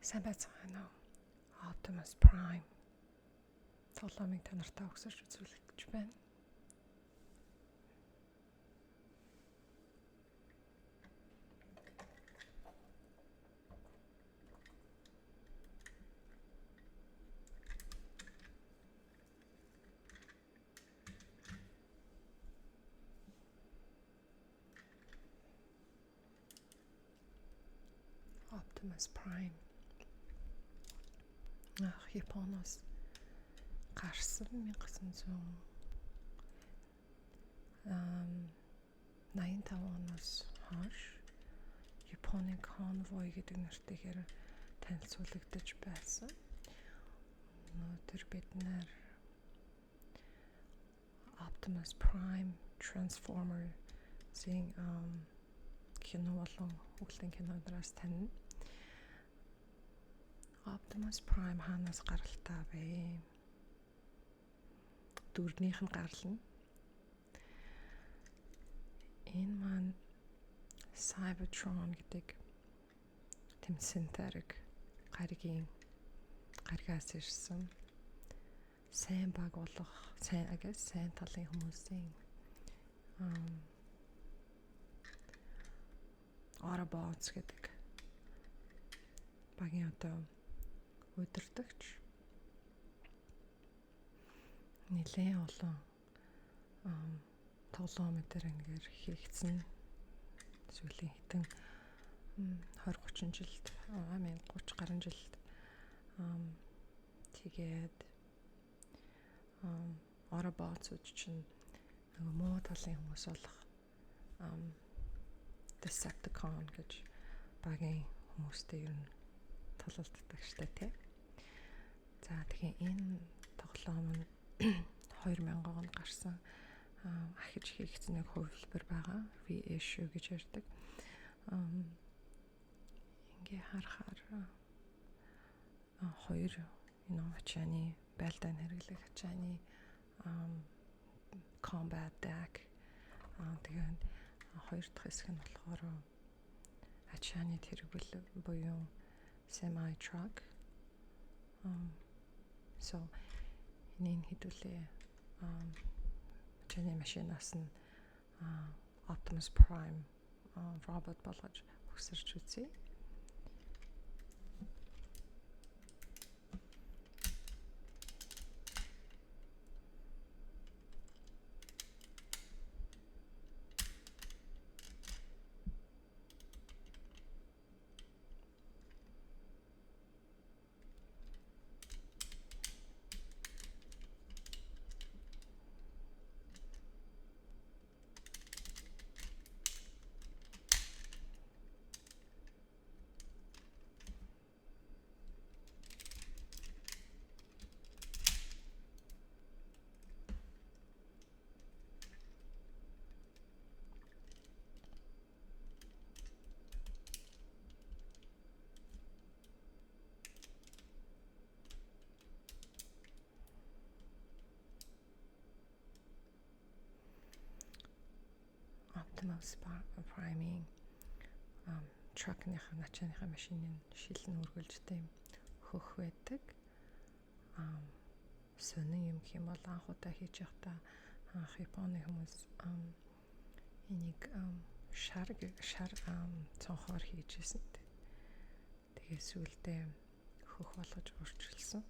Сайн байцгаана уу? Optimus Prime тоглоомыг та нартай өгсөж үзүүлэх гэж байна. Optimus Prime Японоос гарсан 1985 оноос хойш Японы Convoy гэдэг нэртэйгээр танилцуулагдаж байсан. Өнөөдөр бид нэр Optimus Prime Transformers-ийн кино болон хөглөн кинодраас танина. Optimus Prime хаанаас гаралтай вэ? Дөрөвнийх нь гарлна. Энэ маань Cybertron гэдэг тэмцэнтариг гаригаас ирсэн. Сайн баг болох, сайн талын хүмүүсийн Autobots гэдэг багийн одоо удирдагч нэлээд олон тоглоомуудаар ингээд хийгдсэн. Сүүлийн хэдэн 20-30 жилд 30 гаруй жилд тэгээд Autobots чинь муу талын хүмүүс болох Decepticon гэж багийн хүмүүстэй ер нь тололддог штэ тий. За тэгэхээр энэ тоглоом нь 2000 онд гарсан ахиж хийгдсэн нэг хувилбар байгаа. Reissue гэж ярьдаг. Ингээ харахаар хоёр ачааны байлдаанд хэрэглэх ачааны combat deck тэгээд хоёр дахь хэсэг нь болохоор ачааны тэргүүл буюу semi truck. So энэ хэдүүлээ ачааны машинаас нь Optimus Prime робот болгож өгсөрч үзье. Optimus Prime-ийн truck-ныхаа ачааныхаа машиныг шилэн үргэлж тийм хөх байдаг. Сонин юм хэм бол анх удаа хийж явахдаа Японы хүмүүс энийг шар цонхоор хийжсэн. Тэгээ сүүлдээ хөх болгож өөрчилсөн.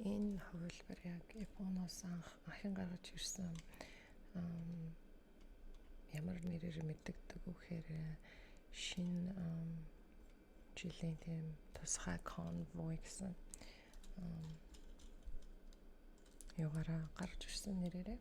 энэ хувилбар яг Японоос анхин гаргаж ирсэн ямар нэрээр мэддэг вэхээр шинэ жилийн тийм тусгай конвой гэсэн югаараа гарч ирсэн нэрээрээ.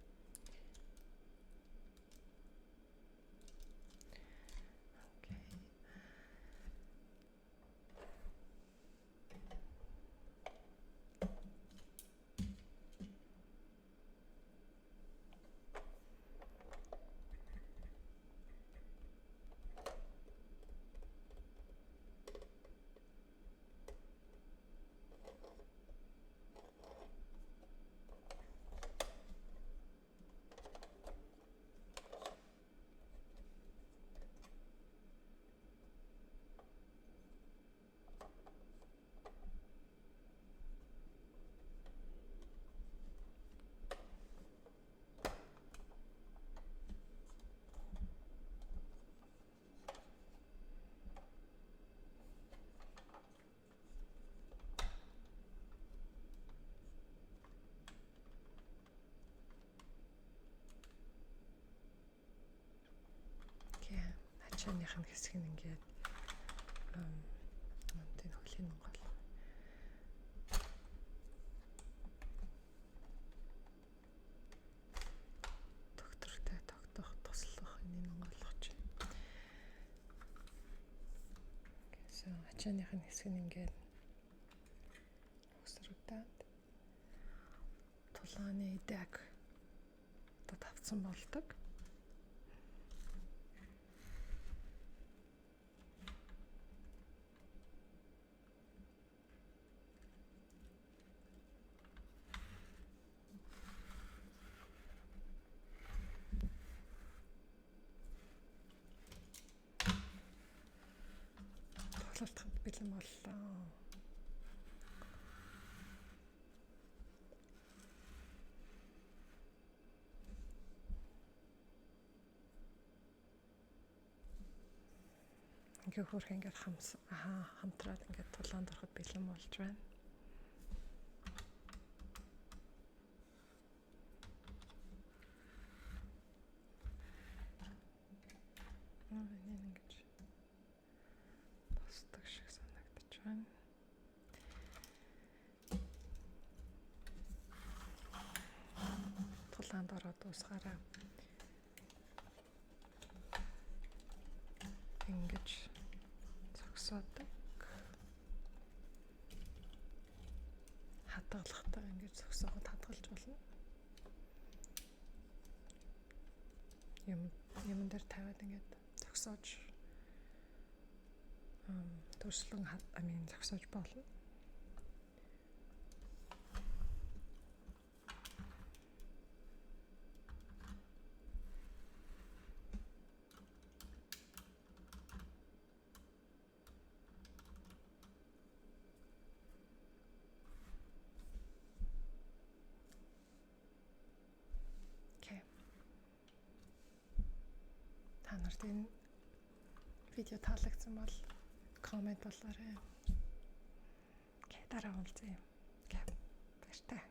Ачааных нь хэсэг нь ингээд тийм хөлийн гол доктортой тогтоох туслах энэ голгоч. Гэсэн ачааных нь хэсэг нь ингээд өсрөгдөд тулааны дэг тавцсан болдог. Тоглолтод бэлэн боллоо. Ингээ хөрх ингээд хамтраад ингээд тулаанд ороход бэлэн болж байна. Энэ ингэж босдог шиг санагдаж байна. Тулаанд ороод дуусгаараа ингэж зогсоодог. Хадгалахтаа ингэж зогсооход хадгалж болно. Юм дээр тавиад ингэж зогсоож төрслөн зогсоож болно. Та нарт энэ видео таалагдсан бол комент болоорой. Дараа уулзъя. Баяртай.